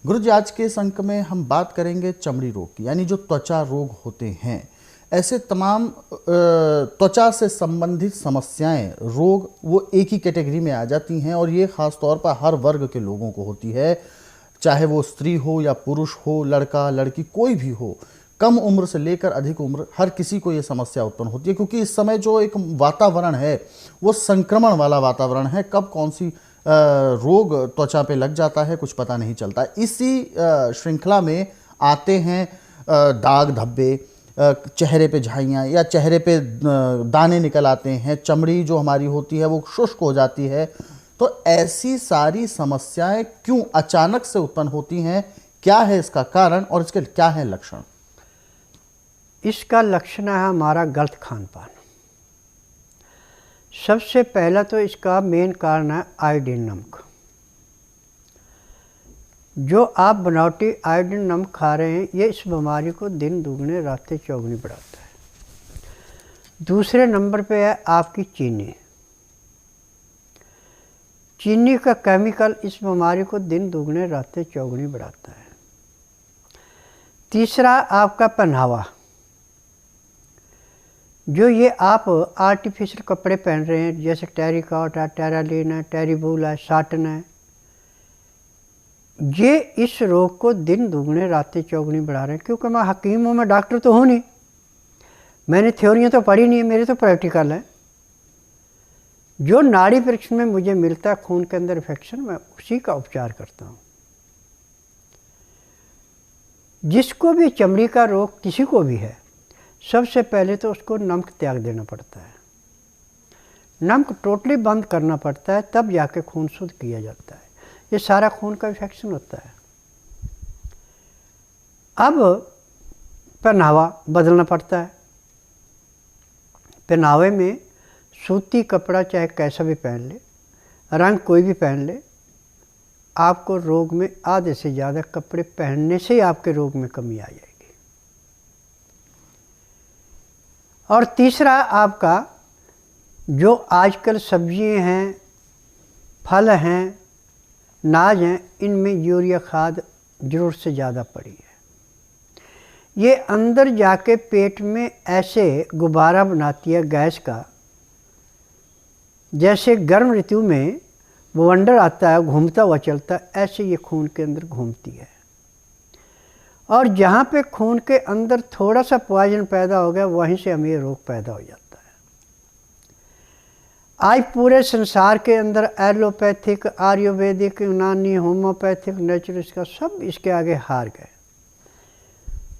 गुरु जी, आज के इस अंक में हम बात करेंगे चमड़ी रोग की, यानी जो त्वचा रोग होते हैं। ऐसे तमाम त्वचा से संबंधित समस्याएं, रोग, वो एक ही कैटेगरी में आ जाती हैं और ये खास तौर पर हर वर्ग के लोगों को होती है, चाहे वो स्त्री हो या पुरुष हो, लड़का लड़की कोई भी हो, कम उम्र से लेकर अधिक उम्र, हर किसी को ये समस्या उत्पन्न होती है। क्योंकि इस समय जो एक वातावरण है वो संक्रमण वाला वातावरण है, कब कौन सी रोग त्वचा पे लग जाता है कुछ पता नहीं चलता। इसी श्रृंखला में आते हैं दाग धब्बे, चेहरे पे झाइयाँ या चेहरे पे दाने निकल आते हैं, चमड़ी जो हमारी होती है वो शुष्क हो जाती है। तो ऐसी सारी समस्याएं क्यों अचानक से उत्पन्न होती हैं, क्या है इसका कारण और इसके क्या है लक्षण? इसका लक्षण है हमारा गलत खान पान। सबसे पहला तो इसका मेन कारण है आयोडीन नमक। जो आप बनावटी आयोडीन नमक खा रहे हैं ये इस बीमारी को दिन दुगने रातें चौगुनी बढ़ाता है। दूसरे नंबर पे है आपकी चीनी। चीनी का केमिकल इस बीमारी को दिन दुगने रातें चौगुनी बढ़ाता है। तीसरा आपका पहनावा। जो ये आप आर्टिफिशियल कपड़े पहन रहे हैं, जैसे टेरिकॉट है, टेरालिन है, टेरीबूल है, साटन है, ये इस रोग को दिन दुगने रातें चौगुनी बढ़ा रहे हैं। क्योंकि मैं हकीम हूँ, मैं डॉक्टर तो हूँ नहीं, मैंने थ्योरियाँ तो पढ़ी नहीं है, मेरे तो प्रैक्टिकल है। जो नाड़ी परीक्षण में मुझे मिलता है खून के अंदर इन्फेक्शन, मैं उसी का उपचार करता हूँ। जिसको भी चमड़ी का रोग किसी को भी है, सबसे पहले तो उसको नमक त्याग देना पड़ता है। नमक टोटली बंद करना पड़ता है, तब जाके खून शुद्ध किया जाता है। ये सारा खून का इन्फेक्शन होता है। अब पहनावा बदलना पड़ता है। पहनावे में सूती कपड़ा चाहे कैसा भी पहन ले, रंग कोई भी पहन ले, आपको रोग में आधे से ज़्यादा कपड़े पहनने से ही आपके रोग में कमी आ जाएगी। और तीसरा आपका जो आजकल सब्जियां हैं, फल हैं, नाज हैं, इनमें यूरिया खाद ज़रूरत से ज़्यादा पड़ी है। ये अंदर जाके पेट में ऐसे गुब्बारा बनाती है गैस का, जैसे गर्म ऋतु में बवंडर आता है घूमता हुआ चलता है, ऐसे ये खून के अंदर घूमती है। और जहाँ पे खून के अंदर थोड़ा सा पॉइजन पैदा हो गया, वहीं से हमें ये रोग पैदा हो जाता है। आज पूरे संसार के अंदर एलोपैथिक, आयुर्वेदिक, यूनानी, होम्योपैथिक, नेचुरल का सब इसके आगे हार गए,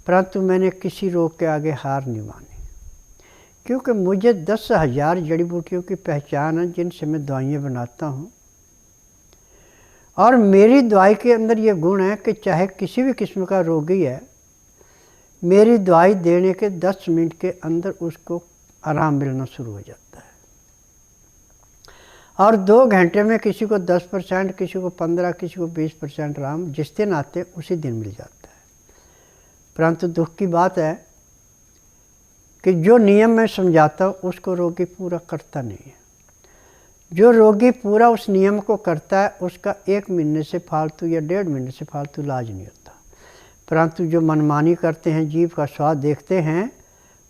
परंतु मैंने किसी रोग के आगे हार नहीं मानी। क्योंकि मुझे 10,000 जड़ी बूटियों की पहचान है जिनसे मैं दवाइयाँ बनाता हूँ। और मेरी दवाई के अंदर ये गुण है कि चाहे किसी भी किस्म का रोगी है, मेरी दवाई देने के 10 मिनट के अंदर उसको आराम मिलना शुरू हो जाता है। और 2 घंटे में किसी को 10%, किसी को 15%, किसी को 20% आराम जिस दिन आते उसी दिन मिल जाता है। परंतु दुख की बात है कि जो नियम मैं समझाता हूँ उसको रोगी पूरा करता नहीं है। जो रोगी पूरा उस नियम को करता है उसका 1 महीने से फालतू या 1.5 महीने से फालतू इलाज नहीं होता। परंतु जो मनमानी करते हैं, जीभ का स्वाद देखते हैं,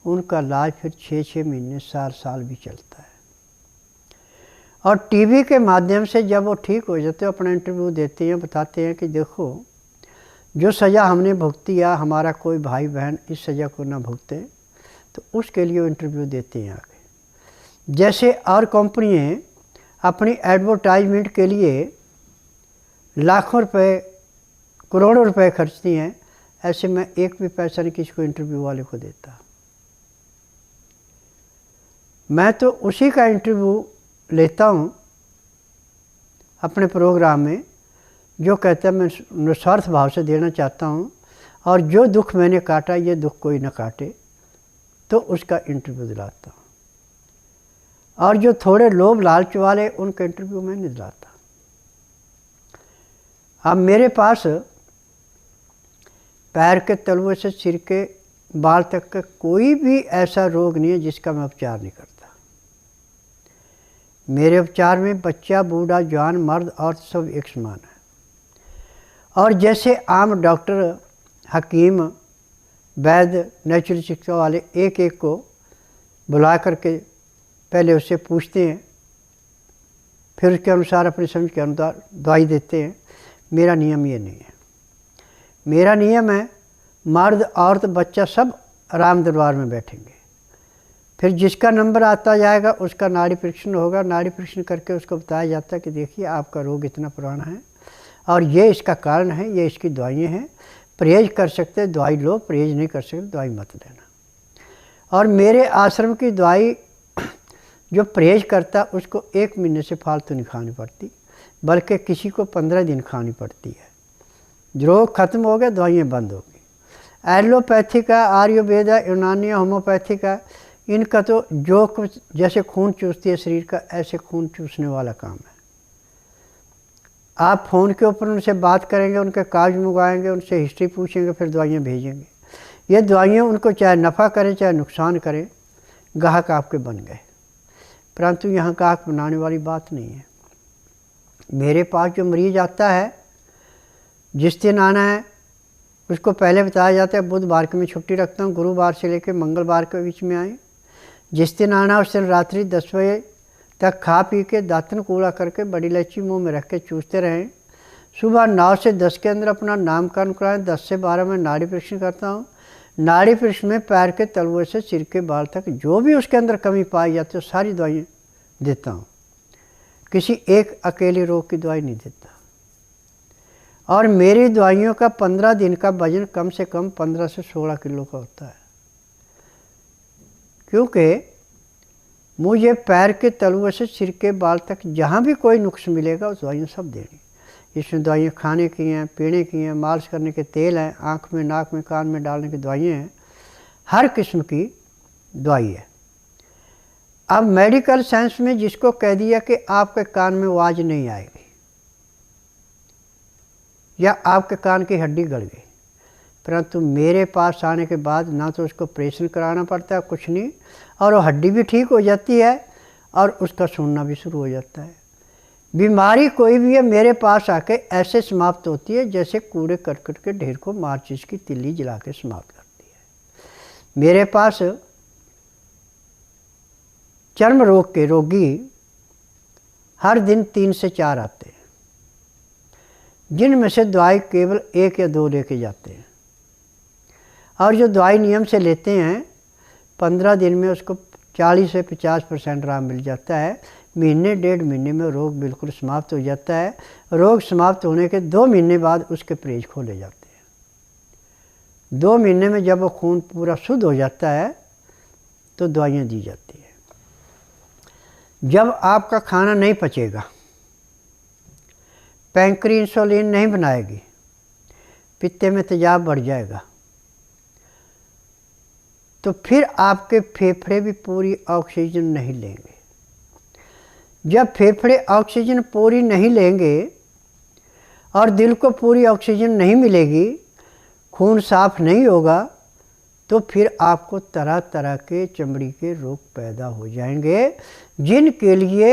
उनका इलाज फिर 6-6 महीने, साल भी चलता है। और टीवी के माध्यम से जब वो ठीक हो जाते हैं, अपना इंटरव्यू देते हैं, बताते हैं कि देखो जो सज़ा हमने भुगती या हमारा कोई भाई बहन इस सज़ा को ना भुगते, तो उसके लिए वो इंटरव्यू देते हैं आगे। जैसे और कंपनियाँ अपनी एडवर्टाइजमेंट के लिए लाखों रुपए, करोड़ों रुपए खर्चती हैं, ऐसे मैं एक भी पैसा नहीं किसी को इंटरव्यू वाले को देता। मैं तो उसी का इंटरव्यू लेता हूँ अपने प्रोग्राम में जो कहता है मैं निस्वार्थ भाव से देना चाहता हूँ, और जो दुख मैंने काटा ये दुख कोई ना काटे, तो उसका इंटरव्यू दिलाता हूँ। और जो थोड़े लोभ लालच वाले, उनका इंटरव्यू मैं नहीं दिलाता। अब मेरे पास पैर के तलवे से सिर के बाल तक का कोई भी ऐसा रोग नहीं है जिसका मैं उपचार नहीं करता। मेरे उपचार में बच्चा, बूढ़ा, जवान, मर्द, औरत सब एक समान है। और जैसे आम डॉक्टर, हकीम, वैद्य, नेचुरल चिकित्सा वाले एक एक को बुला करके पहले उससे पूछते हैं, फिर उसके अनुसार अपनी समझ के अनुसार दवाई देते हैं। मेरा नियम ये नहीं है। मेरा नियम है मर्द औरत बच्चा सब राम दरबार में बैठेंगे, फिर जिसका नंबर आता जाएगा उसका नाड़ी परीक्षण होगा। नाड़ी परीक्षण करके उसको बताया जाता है कि देखिए आपका रोग इतना पुराना है और ये इसका कारण है, ये इसकी दवाइयाँ हैं, परहेज कर सकते दवाई लो, परहेज नहीं कर सकते दवाई मत लेना। और मेरे आश्रम की दवाई जो परहेज करता उसको 1 महीने से फालतू नहीं खानी पड़ती, बल्कि किसी को 15 दिन खानी पड़ती है। रोग खत्म हो गया, दवाइयाँ बंद हो गई। एलोपैथिक है, आयुर्वेद है, यूनानी, होम्योपैथिक है, इनका तो जो कुछ जैसे खून चूसती है शरीर का, ऐसे खून चूसने वाला काम है। आप फ़ोन के ऊपर उनसे बात करेंगे, उनके कागज मंगवाएंगे, उनसे हिस्ट्री पूछेंगे, फिर दवाइयाँ भेजेंगे। ये दवाइयाँ उनको चाहे नफ़ा करें चाहे नुकसान करें, ग्राहक आपके बन गए। परंतु यहाँ ग्राहक बनाने वाली बात नहीं है। मेरे पास जो मरीज़ आता है, जिस दिन आना है उसको पहले बताया जाता है बुधवार को मैं छुट्टी रखता हूँ, गुरुवार से लेकर मंगलवार के बीच में आए। जिस दिन आना उस दिन रात्रि 10 बजे तक खा पी के दातन कूड़ा करके बड़ी इलायची मुंह में रख के चूसते रहें। सुबह 9 से 10 के अंदर अपना नामकरण कराएं। 10 से 12 में नाड़ी परीक्षण करता हूँ। नाड़ी परीक्षण में पैर के तलवे से सिर के बाल तक जो भी उसके अंदर कमी पाई जाती है सारी दवाइयाँ देता हूँ। किसी एक अकेले रोग की दवाई नहीं देता। और मेरी दवाइयों का 15 दिन का वजन कम से कम 15 से 16 किलो का होता है, क्योंकि मुझे पैर के तलवे से सिर के बाल तक जहाँ भी कोई नुक्स मिलेगा उस दवाइयाँ सब देनी। इसमें दवाइयाँ खाने की हैं, पीने की हैं, मालिश करने के तेल हैं, आँख में, नाक में, कान में डालने की दवाइयाँ हैं, हर किस्म की दवाई है। अब मेडिकल साइंस में जिसको कह दिया कि आपके कान में आवाज़ नहीं आएगी या आपके कान की हड्डी गड़ गई, परंतु मेरे पास आने के बाद ना तो उसको ऑपरेशन कराना पड़ता है, कुछ नहीं, और वो हड्डी भी ठीक हो जाती है और उसका सुनना भी शुरू हो जाता है। बीमारी कोई भी है मेरे पास आके ऐसे समाप्त होती है जैसे कूड़े करकट के ढेर को माचिस की तिल्ली जला के समाप्त करती है। मेरे पास चर्म रोग के रोगी हर दिन 3 से 4 आते हैं, जिनमें से दवाई केवल 1 या 2 लेके जाते हैं। और जो दवाई नियम से लेते हैं 15 दिन में उसको 40 से 50% आराम मिल जाता है। महीने 1.5 महीने में रोग बिल्कुल समाप्त हो जाता है। रोग समाप्त होने के 2 महीने बाद उसके परहेज खोले जाते हैं। 2 महीने में जब वो खून पूरा शुद्ध हो जाता है तो दवाइयाँ दी जाती है। जब आपका खाना नहीं पचेगा, पैंक्री इंसुलिन नहीं बनाएगी, पित्ते में तेजाब बढ़ जाएगा, तो फिर आपके फेफड़े भी पूरी ऑक्सीजन नहीं लेंगे। जब फेफड़े ऑक्सीजन पूरी नहीं लेंगे और दिल को पूरी ऑक्सीजन नहीं मिलेगी, खून साफ नहीं होगा, तो फिर आपको तरह तरह के चमड़ी के रोग पैदा हो जाएंगे, जिनके लिए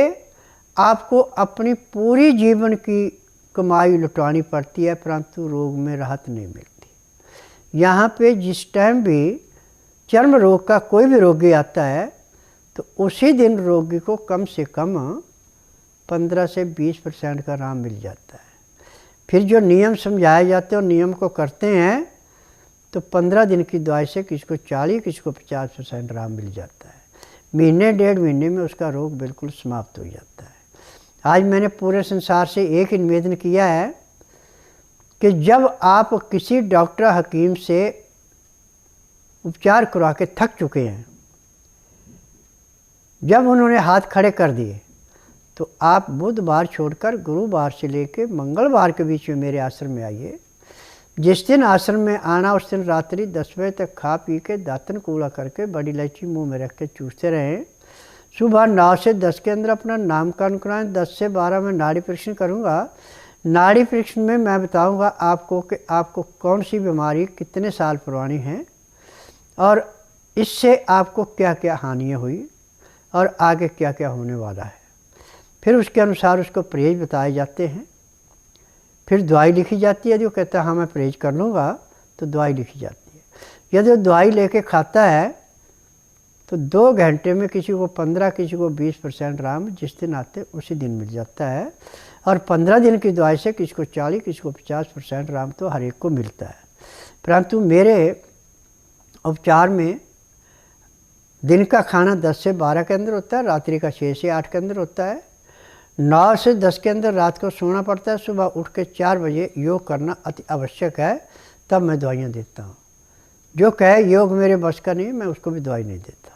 आपको अपनी पूरी जीवन की कमाई लुटानी पड़ती है, परंतु रोग में राहत नहीं मिलती। यहाँ पे जिस टाइम भी चर्म रोग का कोई भी रोगी आता है तो उसी दिन रोगी को कम से कम 15 से 20% का आराम मिल जाता है। फिर जो नियम समझाए जाते हैं और नियम को करते हैं तो 15 दिन की दवाई से किसी को 40, किसी को 50% आराम मिल जाता है। महीने 1.5 महीने में उसका रोग बिल्कुल समाप्त हो जाता है। आज मैंने पूरे संसार से एक ही निवेदन किया है कि जब आप किसी डॉक्टर हकीम से उपचार करवा के थक चुके हैं, जब उन्होंने हाथ खड़े कर दिए, तो आप बुधवार छोड़कर गुरुवार से लेकर मंगलवार के बीच में मेरे आश्रम में आइए। जिस दिन आश्रम में आना उस दिन रात्रि 10 बजे तक खा पी के दातन कूड़ा करके बड़ी इलायची मुंह में रख के चूसते रहें। सुबह 9 से 10 के अंदर अपना नामकरण कराएं। 10 से 12 में नाड़ी परीक्षण करूँगा। नाड़ी परीक्षण में मैं बताऊँगा आपको कि आपको कौन सी बीमारी कितने साल पुरानी है और इससे आपको क्या क्या हानियाँ हुई और आगे क्या क्या होने वाला है। फिर उसके अनुसार उसको परहेज बताए जाते हैं। फिर दवाई लिखी जाती है, जो कहता है हाँ मैं परहेज कर लूँगा, तो दवाई लिखी जाती है। यदि वो दवाई लेके खाता है तो 2 घंटे में किसी को 15, किसी को 20% आराम जिस दिन आते उसी दिन मिल जाता है। और 15 दिन की दवाई से किसी को 40, किसी को 50% आराम तो हर एक को मिलता है। परंतु मेरे उपचार में दिन का खाना 10 से 12 के अंदर होता है, रात्रि का 6 से 8 के अंदर होता है। 9 से 10 के अंदर रात को सोना पड़ता है, सुबह उठ के 4 बजे योग करना अति आवश्यक है, तब मैं दवाइयाँ देता हूँ। जो कहे योग मेरे बस का नहीं, मैं उसको भी दवाई नहीं देता।